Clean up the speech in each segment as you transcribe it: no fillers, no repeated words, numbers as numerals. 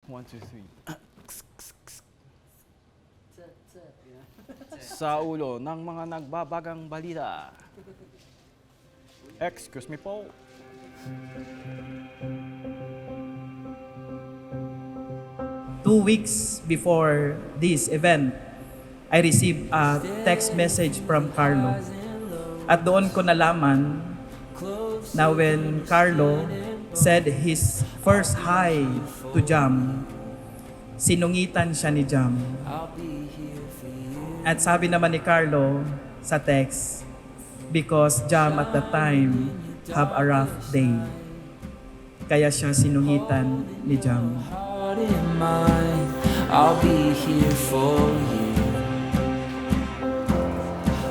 One, two, three. Sa ulo ng mga nagbabagang balita. Excuse me po. Two weeks before this event, I received a text message from Carlo. At doon ko nalaman na when Carlo said his first hi to Jam, sinungitan siya ni Jam. At sabi naman ni Carlo sa text, because Jam at the time have a rough day. Kaya siya sinungitan ni Jam. I'll be here for you.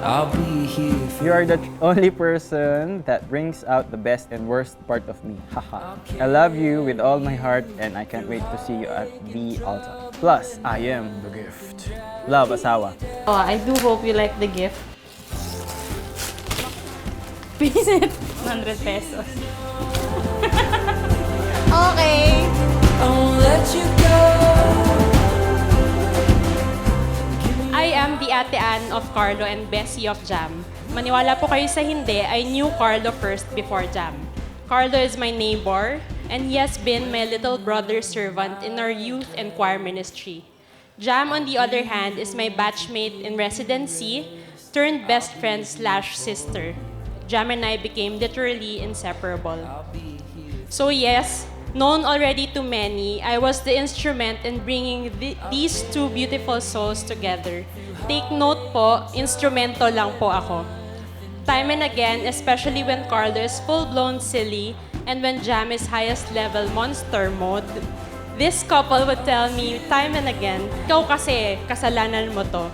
I'll be here for You are the only person that brings out the best and worst part of me. Haha. I love you with all my heart and I can't wait to see you at the altar. Plus, I am the gift. Love, asawa. Oh, I do hope you like the gift. Visit 100 pesos. Okay. I won't let you go. I am the Ate Ann of Carlo and Bessie of Jam. Maniwala po kayo sa hindi, I knew Carlo first before Jam. Carlo is my neighbor, and he has been my little brother's servant in our youth and choir ministry. Jam, on the other hand, is my batchmate in residency, turned best friend / sister. Jam and I became literally inseparable. So yes, known already to many, I was the instrument in bringing these two beautiful souls together. Take note po, instrumento lang po ako. Time and again, especially when Carlo is full-blown silly and when Jam is highest level monster mode, this couple would tell me time and again, ikaw kasi, kasalanan mo to.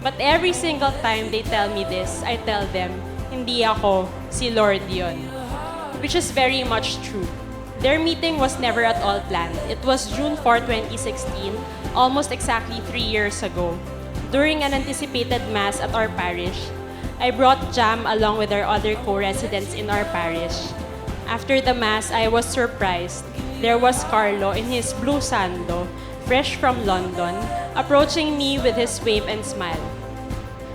But every single time they tell me this, I tell them, hindi ako, si Lord yun. Which is very much true. Their meeting was never at all planned. It was June 4, 2016, almost exactly 3 years ago. During an anticipated mass at our parish, I brought Jam along with our other co-residents in our parish. After the mass, I was surprised. There was Carlo in his blue sando, fresh from London, approaching me with his wave and smile.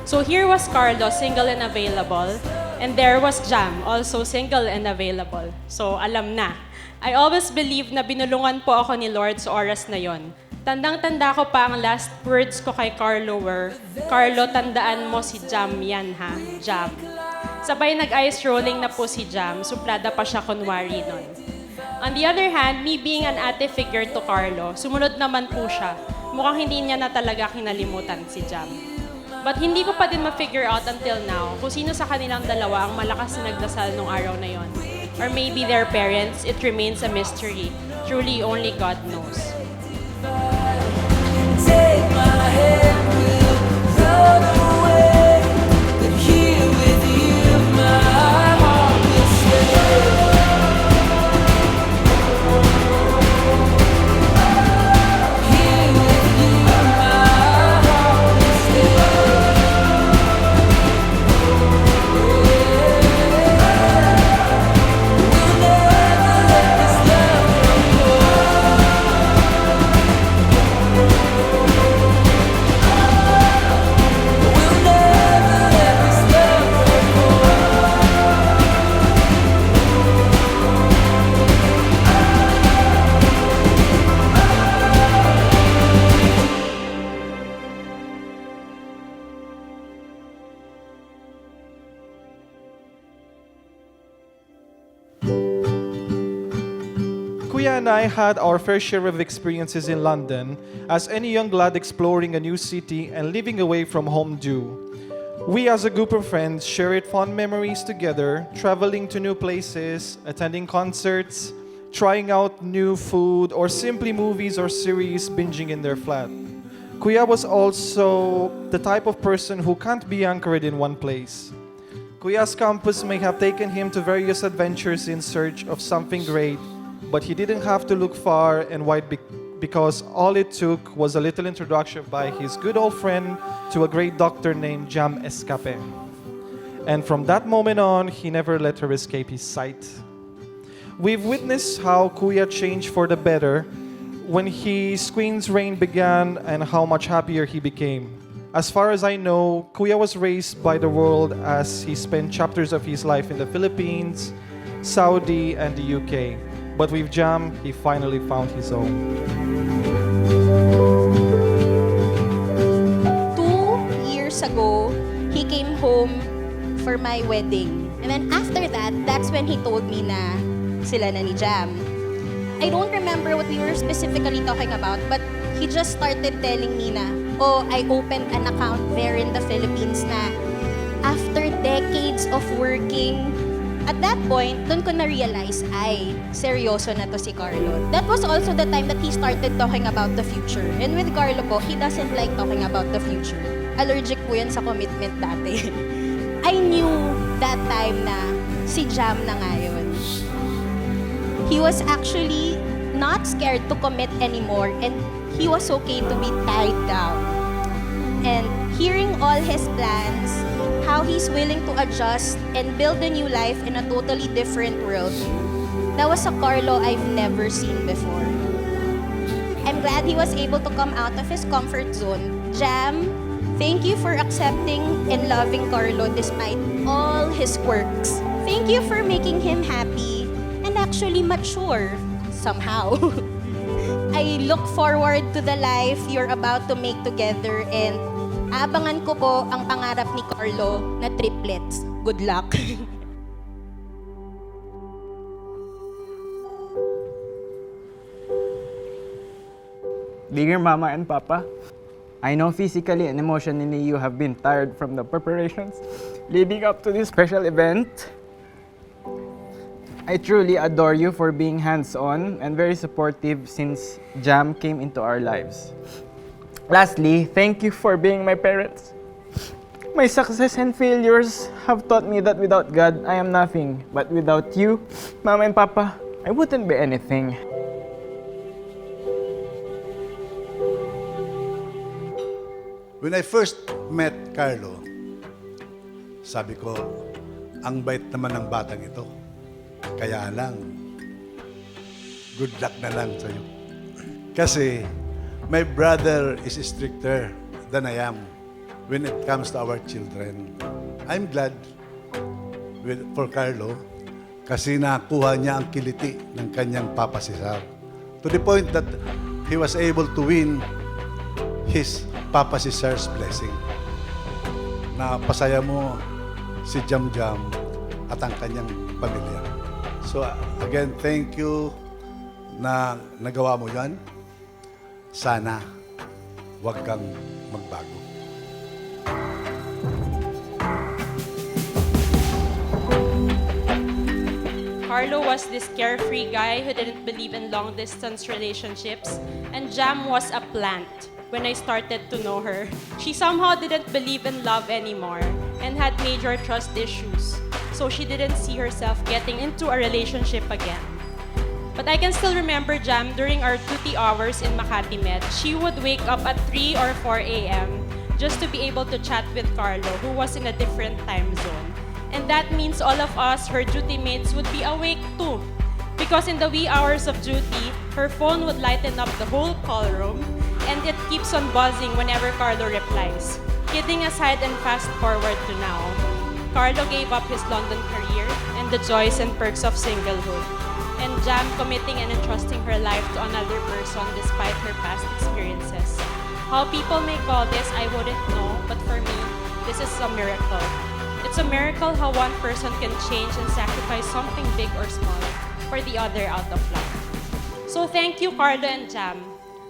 So here was Carlo, single and available, and there was Jam, also single and available. So alam na. I always believed na binulungan po ako ni Lord sa oras na yon. Tandang-tanda ko pa ang last words ko kay Carlo were, Carlo, tandaan mo si Jam yan ha, Jam. Sabay nag-ice rolling na po si Jam, suplada pa siya kunwari nun. On the other hand, me being an ate figure to Carlo, sumunod naman po siya. Mukhang hindi niya na talaga kinalimutan si Jam. But hindi ko pa din ma-figure out until now kung sino sa kanilang dalawa ang malakas na nagdasal nung araw na yon. Or maybe their parents, it remains a mystery. Truly, only God knows. Take my hand, we'll run away. But here with you, my heart will stay. Here with you, my heart will stay. We'll never let this love go. We'll never let this love go. Kuya and I had our fair share of experiences in London, as any young lad exploring a new city and living away from home do. We as a group of friends shared fond memories together, traveling to new places, attending concerts, trying out new food, or simply movies or series binging in their flat. Kuya was also the type of person who can't be anchored in one place. Kuya's campus may have taken him to various adventures in search of something great, but he didn't have to look far and wide because all it took was a little introduction by his good old friend to a great doctor named Jam Escape. And from that moment on, he never let her escape his sight. We've witnessed how Kuya changed for the better when his Queen's reign began and how much happier he became. As far as I know, Kuya was raised by the world as he spent chapters of his life in the Philippines, Saudi, and the UK. But with Jam, he finally found his own. 2 years ago, he came home for my wedding. And then after that, that's when he told me na sila na ni Jam. I don't remember what we were specifically talking about, but he just started telling me na, oh, I opened an account there in the Philippines na after decades of working, at that point, doon ko na-realize, ay, seryoso na to si Carlo. That was also the time that he started talking about the future. And with Carlo po, he doesn't like talking about the future. Allergic po yan sa commitment dati. I knew that time na si Jam na ngayon. He was actually not scared to commit anymore and he was okay to be tied down. And hearing all his plans, how he's willing to adjust and build a new life in a totally different world, that was a Carlo I've never seen before. I'm glad he was able to come out of his comfort zone. Jam, thank you for accepting and loving Carlo despite all his quirks. Thank you for making him happy and actually mature somehow. I look forward to the life you're about to make together and abangan ko po ang pangarap ni Carlo na triplets. Good luck. Dear Mama and Papa, I know physically and emotionally you have been tired from the preparations leading up to this special event. I truly adore you for being hands-on and very supportive since Jam came into our lives. Lastly, thank you for being my parents. My success and failures have taught me that without God, I am nothing. But without you, Mama and Papa, I wouldn't be anything. When I first met Carlo, sabi ko, ang bait naman ng batang ito. Kaya lang, good luck na lang sa'yo. Kasi, my brother is stricter than I am when it comes to our children. I'm glad for Carlo kasi nakuha niya ang kiliti ng kanyang Papa Cesar. To the point that he was able to win his Papa Cesar's blessing. Na pasaya mo si Jam Jam at ang kanyang pamilya. So again, thank you na nagawa mo yan. Sana huwag kang magbago. Carlo was this carefree guy who didn't believe in long-distance relationships, and Jam was a plant. When I started to know her, she somehow didn't believe in love anymore and had major trust issues, so she didn't see herself getting into a relationship again. But I can still remember Jam during our duty hours in Makati Med. She would wake up at 3 or 4 a.m. just to be able to chat with Carlo, who was in a different time zone. And that means all of us, her duty mates, would be awake too. Because in the wee hours of duty, her phone would lighten up the whole call room, and it keeps on buzzing whenever Carlo replies. Kidding aside and fast forward to now, Carlo gave up his London career and the joys and perks of singlehood, and Jam committing and entrusting her life to another person despite her past experiences. How people may call this, I wouldn't know, but for me, this is a miracle. It's a miracle how one person can change and sacrifice something big or small for the other out of love. So thank you, Carlo and Jam.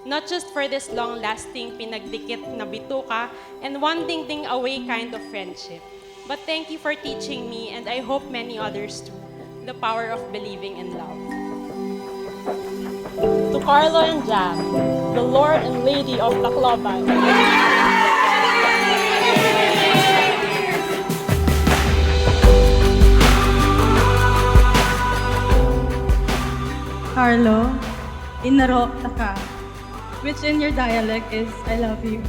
Not just for this long-lasting, pinagdikit na bituka and one ding-ding away kind of friendship, but thank you for teaching me, and I hope many others too, the power of believing in love. To Carlo and Jam, the Lord and Lady of Tacloban. Carlo, inaro taka, which in your dialect is I love you.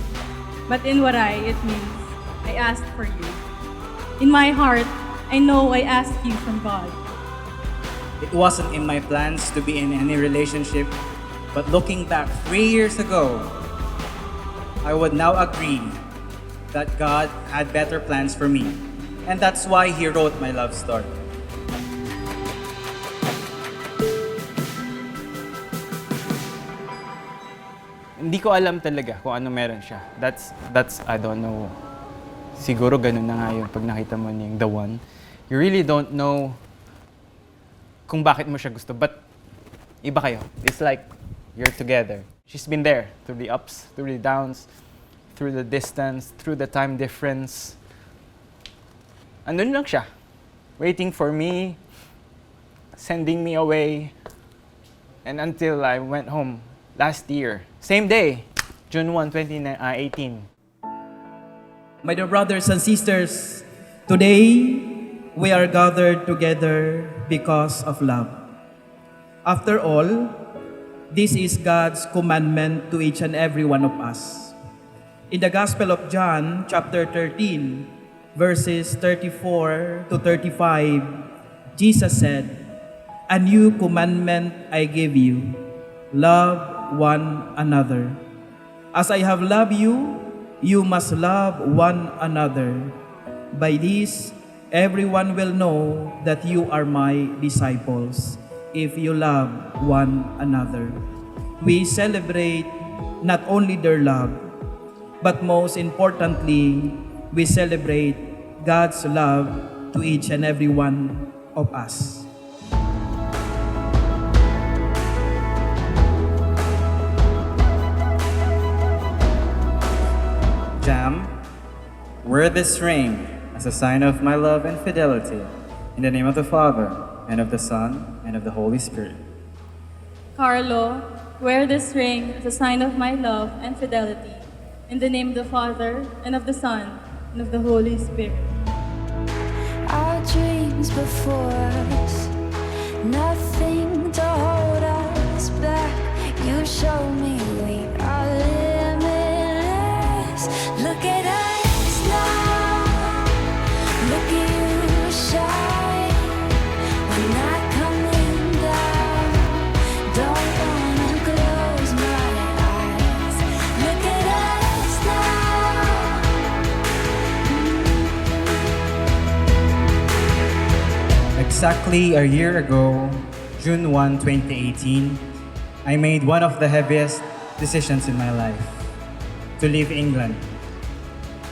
But in Waray, it means I asked for you. In my heart, I know I asked you from God. It wasn't in my plans to be in any relationship, But looking back 3 years ago, I would now agree that God had better plans for me. And that's why He wrote my love story. Hindi ko alam talaga kung ano meron siya. That's I don't know. Siguro ganun na nga yun pag nakita mo niya yung the one. You really don't know kung bakit mo siya gusto. But iba kayo. It's like you're together. She's been there through the ups, through the downs, through the distance, through the time difference. Andun lang siya. Waiting for me, sending me away. And until I went home last year. Same day, June 1, 2018. My dear brothers and sisters, today we are gathered together because of love. After all, this is God's commandment to each and every one of us. In the Gospel of John, chapter 13, verses 34 to 35, Jesus said, "A new commandment I give you, love one another. As I have loved you, you must love one another. By this, everyone will know that you are my disciples, if you love one another." We celebrate not only their love, but most importantly, we celebrate God's love to each and every one of us. Jam, wear this ring as a sign of my love and fidelity. In the name of the Father, and of the Son, and of the Holy Spirit. Carlo, wear this ring as a sign of my love and fidelity. In the name of the Father, and of the Son, and of the Holy Spirit. Our dreams before us, nothing to hold us back. You show me we are limitless. Look at us now, look at you shine. We're not coming down, don't wanna close my eyes. Look at us now. Exactly a year ago, June 1, 2018, I made one of the heaviest decisions in my life, to leave England.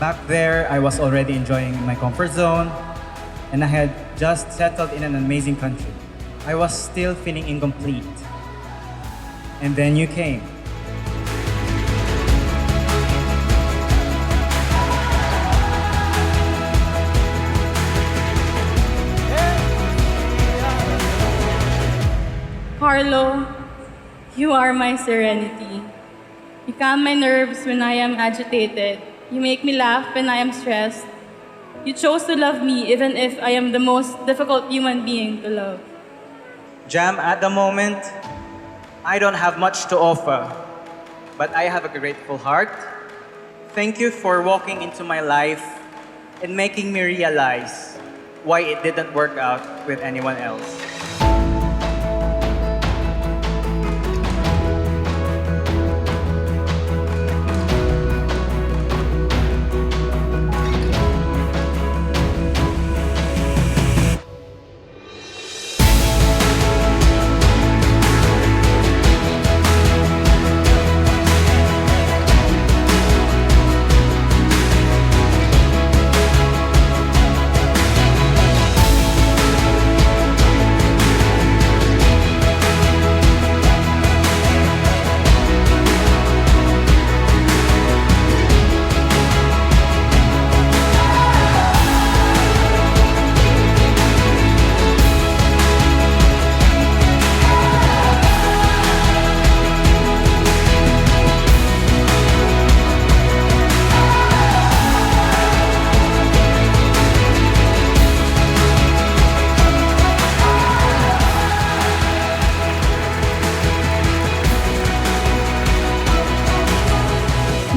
Back there, I was already enjoying my comfort zone, and I had just settled in an amazing country. I was still feeling incomplete. And then you came. Carlo, you are my serenity. You calm my nerves when I am agitated. You make me laugh when I am stressed. You chose to love me even if I am the most difficult human being to love. Jam, at the moment, I don't have much to offer, but I have a grateful heart. Thank you for walking into my life and making me realize why it didn't work out with anyone else.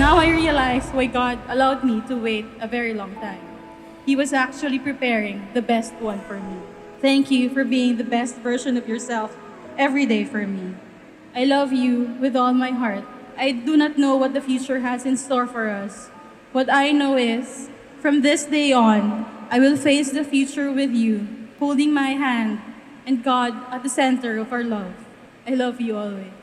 Now I realize why God allowed me to wait a very long time. He was actually preparing the best one for me. Thank you for being the best version of yourself every day for me. I love you with all my heart. I do not know what the future has in store for us. What I know is, from this day on, I will face the future with you, holding my hand, and God at the center of our love. I love you always.